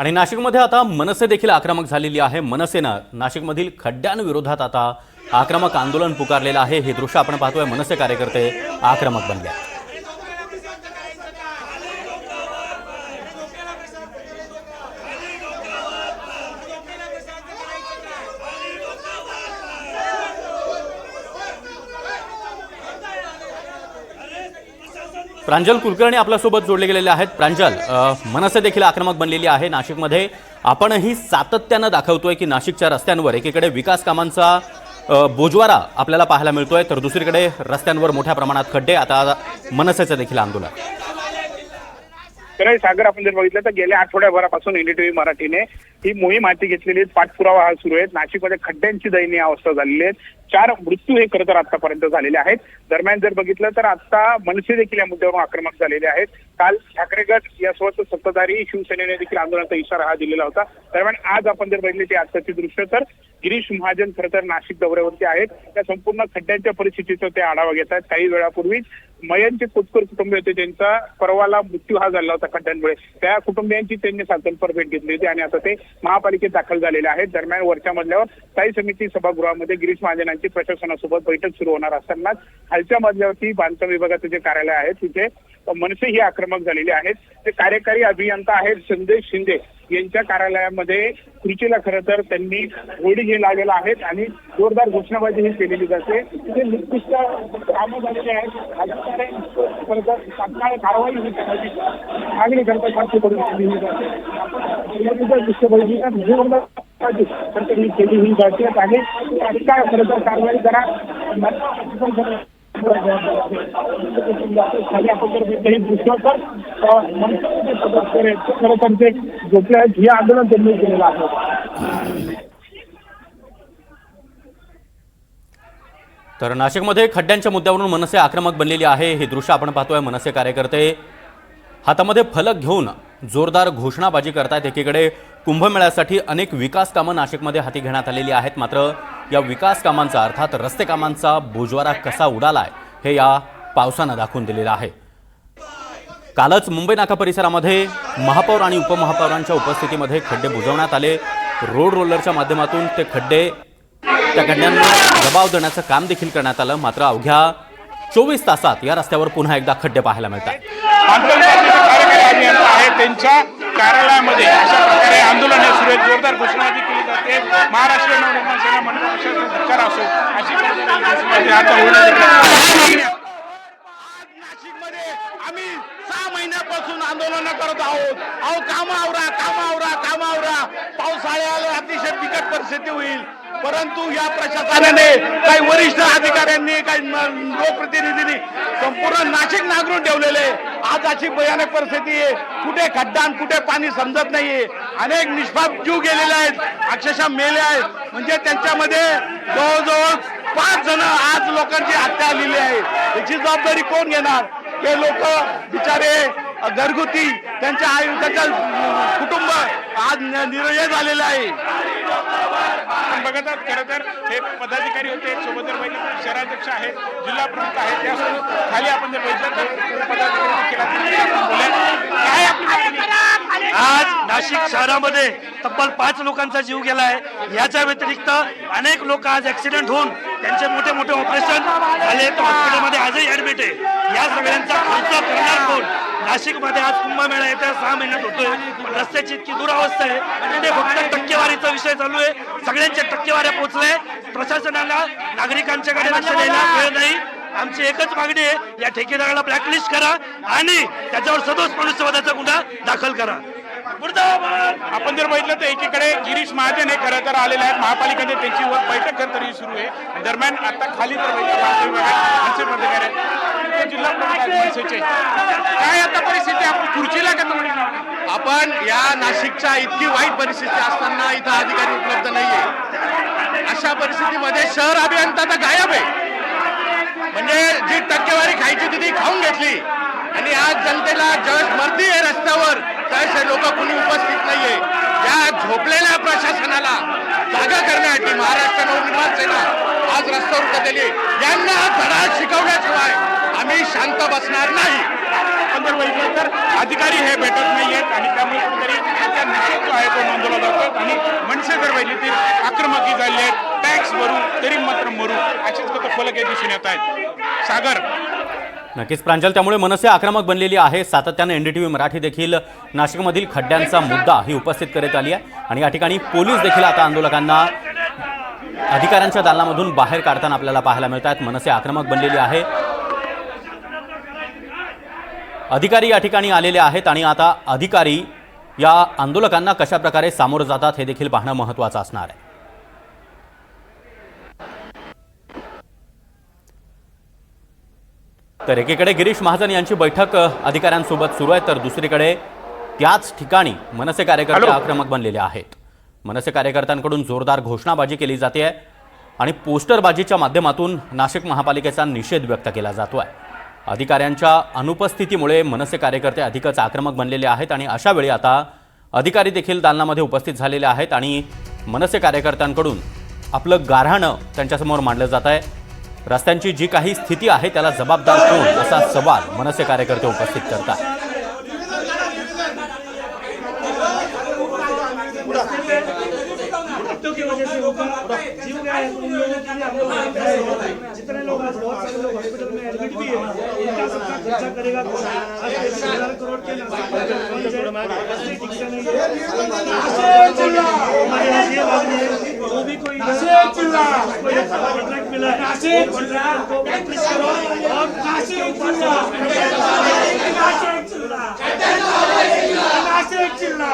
आणि नाशिकमध्ये आता मनसे देखील आक्रमक झालेली आहे। मनसेनं नाशिकमधील खड्ड्यांविरोधात आता आक्रमक आंदोलन पुकारलेलं आहे। हे दृश्य आपण पाहतोय, मनसे कार्यकर्ते आक्रमक बनले आहेत। प्रांजल कुलकर्णी आपल्यासोबत जोडले गेलेले आहेत। प्रांजल, मनसे देखील आक्रमक बनलेली आहे नाशिकमध्ये। आपणही सातत्यानं दाखवतोय की नाशिकच्या रस्त्यांवर एकीकडे विकास कामांचा बोजवारा आपल्याला पाहायला मिळतोय, तर दुसरीकडे रस्त्यांवर मोठ्या प्रमाणात खड्डे। आता मनसेचं देखील आंदोलन। तर सागर, आपण जर बघितलं तर गेल्या आठवड्याभरापासून एनडीटीव्ही मराठीने ही मोहीम हाती घेतलेली, पाठपुरावा हा सुरू आहे। नाशिकमध्ये खड्ड्यांची दयनीय अवस्था झालेली आहे। 4 मृत्यू हे खरं तर आतापर्यंत झालेले आहेत। दरम्यान जर बघितलं तर आता मनसे देखील या मुद्द्यावरून आक्रमक झालेले आहेत। काल ठाकरे गट यासोबत सत्ताधारी शिवसेनेने देखील आंदोलनाचा इशारा हा दिलेला होता। दरम्यान आज आपण जर बघितले ते आजचे दृश्य, तर गिरीश महाजन खरं तर नाशिक दौऱ्यावरती आहेत। त्या संपूर्ण खड्ड्यांच्या परिस्थितीचा ते आढावा घेत आहेत। काही वेळापूर्वी मयंकचे कोचकर कुटुंबीय होते, त्यांचा परवाला मृत्यू हा झाला होता खड्ड्यांमुळे। त्या कुटुंबियांची त्यांनी सातंपर भेट घेतली होती आणि आता ते महापालिकेत दाखल झालेले आहेत। दरम्यान वरच्या मजल्यावर स्थायी समिती सभागृहामध्ये गिरीश महाजनांची प्रशासनासोबत बैठक सुरू होणार असतानाच खालच्या मजल्यावरती बांधकाम विभागाचे जे कार्यालय आहे तिथे मनसे ही आक्रमक झालेली आहेत। ते कार्यकारी अभियंता आहेत संदेश शिंदे यांच्या कार्यालयामध्ये खुर्चीला खरं तर त्यांनी होर्डिंग हे लावलेलं आहेत आणि जोरदार घोषणाबाजी ही केलेली जाते। तिथे निकृष्ट कामं झालेली आहेत। तात्काळ कारवाई ही करायची मागणी करता खाती करून दिली जाते। ही केली ही जाते आणि तात्काळ खरं तर कारवाई करा। खाली आपण जर काही दृश्य तर खरं तर ते झोपले आहेत। हे आंदोलन त्यांनी केलेलं आहे। तर नाशिकमध्ये खड्ड्यांच्या मुद्द्यावरून मनसे आक्रमक बनलेली आहे। हे दृश्य आपण पाहतोय। मनसे कार्यकर्ते हातामध्ये फलक घेऊन जोरदार घोषणाबाजी करतायत। एकीकडे कुंभमेळ्यासाठी अनेक विकास कामं नाशिकमध्ये हाती घेण्यात आलेली आहेत, मात्र या विकास कामांचा अर्थात रस्ते कामांचा बोजवारा कसा उडालाय हे या पावसानं दाखवून दिलेलं आहे। कालच मुंबई नाका परिसरामध्ये महापौर आणि उपमहापौरांच्या उपस्थितीमध्ये खड्डे बुजवण्यात आले। रोड रोलरच्या माध्यमातून ते त्या खड्ड्यांना दबाव देण्याचं काम देखील करण्यात आलं, मात्र अवघ्या 24 तासात या रस्त्यावर पुन्हा एकदा खड्डे पाहायला मिळतात। त्यांच्या कार्यालयामध्ये अशा प्रकारे आंदोलन सुरू आहे। जोरदार घोषणाबाजी केली जाते। महाराष्ट्र नवनिर्माण सेना मंडळाचा सरकार असो अशी नाशिकमध्ये आम्ही 6 महिन्यापासून आंदोलन करत आहोत। अहो कामावरा कामावरा कामावरा, पावसाळ्याला अतिशय बिकट परिस्थिती होईल, परंतु या प्रशासनाने काही वरिष्ठ अधिकाऱ्यांनी काही लोकप्रतिनिधींनी संपूर्ण नाशिक नांगरून ठेवलेले। आज अशी भयानक परिस्थिती आहे, कुठे खड्डा कुठे पाणी समजत नाहीये। अनेक निष्पाप जीव गेलेले आहेत, अक्षरशः मेले आहेत। म्हणजे त्यांच्यामध्ये जवळजवळ 5 जण आज लोकांची हत्या झालेली आहे। याची जबाबदारी कोण घेणार? हे लोक बिचारे घरगुती त्यांच्या कुटुंब आज निरय झालेलं आहे। आपण बघत आहात खरं तर हे पदाधिकारी होते, सोबत जर बघितलं तर शहराध्यक्ष आहेत, जिल्हा प्रमुख आहेत, त्यासोबत खाली आपण जर बघितलं तर पदाधिकारी आज नाशिक शहरामध्ये तब्बल 5 लोकांचा जीव गेलाय। याच्या व्यतिरिक्त अनेक लोक आज ऍक्सिडेंट होऊन त्यांचे मोठे मोठे ऑपरेशन झाले, तो हॉस्पिटलमध्ये आजही ऍडमिट आहे। या सगळ्यांचा खर्च करणार कोण? नाशिकमध्ये आज कुंभमेळा येत्या 6 महिन्यात होतोय, पण रस्त्याची इतकी दुरावस्था आहे, ते फक्त टक्केवारीचा विषय चालू आहे। सगळ्यांच्या टक्केवाऱ्या पोहोचल्या, प्रशासनाला नागरिकांच्याकडे लक्ष द्यायला वेळ नाही। आमची एकच मागणी आहे, या ठेकेदाराला ब्लॅकलिस्ट करा आणि त्याच्यावर सदोष मनुष्यवधाचा गुन्हा दाखल करा। आपण जर बघितलं तर एकीकडे गिरीश महाजन हे खरं तर आलेले आहेत। महापालिकेने त्यांची बैठक खरं तर सुरू आहे। दरम्यान आता खाली जर मनसे पदाधिकारी आहेत, जिल्हा प्रमुख आहेत मनसेचे, काय आता परिस्थिती आपण खुर्चीला का तुम्ही? आपण या नाशिकच्या इतकी वाईट परिस्थिती असताना इथं अधिकारी उपलब्ध नाहीये। अशा परिस्थितीमध्ये शहर अभियंता तर गायब आहे। म्हणजे जी टक्केवारी खायची ती खाऊन घेतली आणि आज जनतेला ज्यावेळेस मर्दी आहे रस्त्यावर त्यावेळेस हे लोक कुणी उपस्थित नाहीये। या झोपलेल्या प्रशासनाला जागा करण्यासाठी महाराष्ट्र नवनिर्माण सेना आज रस्त्यावर उतरलेली। यांना धडा शिकवल्याशिवाय आम्ही शांत बसणार नाही। आपण जर बघितलं तर अधिकारी हे भेटत नाहीयेत आणि त्यामुळे कुठेतरी निषेध जो आहे नगरपालिकेतील आक्रमकी झाली आहेत. टॅक्स भरू तरी मात्र मरू अशीच फलक हे दिसून येत आहेत. सागर. नक्कीच प्रांजल, त्यामुळे मनसे आक्रमक बनलेली आहे. सातत्याने NDTV मराठी देखील नाशिकमधील खड्ड्यांचा मुद्दा ही उपस्थित करत आली आहे आणि या ठिकाणी पोलीस देखील आता आंदोलकांना अधिकाऱ्यांच्या दालनामधून बाहेर काढताना आपल्याला पाहायला मिळत आहेत. मनसे आक्रमक बनलेली आहे. अधिकारी या ठिकाणी आलेले आहेत आणि आता अधिकारी या आंदोलकांना कशा प्रकारे सामोरं जातात हे देखील पाहणं महत्त्वाचं असणार आहे. तर एकीकडे गिरीश महाजन यांची बैठक अधिकाऱ्यांसोबत सुरू आहे, तर दुसरीकडे त्याच ठिकाणी मनसे कार्यकर्ते आक्रमक बनलेले आहेत. मनसे कार्यकर्त्यांकडून जोरदार घोषणाबाजी केली जाते आहे आणि पोस्टरबाजीच्या माध्यमातून नाशिक महापालिकेचा निषेध व्यक्त केला जातो आहे. अधिकाऱ्यांच्या अनुपस्थितीमुळे मनसे कार्यकर्ते अधिकच आक्रमक बनलेले आहेत आणि अशा वेळी आता अधिकारी देखील दालनामध्ये उपस्थित झालेले आहेत आणि मनसे कार्यकर्त्यांकडून आपलं गाऱ्हाणं त्यांच्यासमोर मांडलं जात आहे. रस्त्यांची जी काही स्थिती आहे त्याला जबाबदार कोण असा सवाल मनसे कार्यकर्ते उपस्थित करतात. की वजह से होगा जीव गया है, उन लोगों के लिए हम लोग जितने लोग आज बहुत सारे लोग हॉस्पिटल में एडमिट भी है, उनका सबका खर्चा करेगा कौन? आज 10,000 करोड़ के हमारे यहाँ ये बात है, वो भी कोई कॉन्ट्रैक्ट मिला है, कॉन्ट्रैक्टर को 35 करोड़ और चिल्ला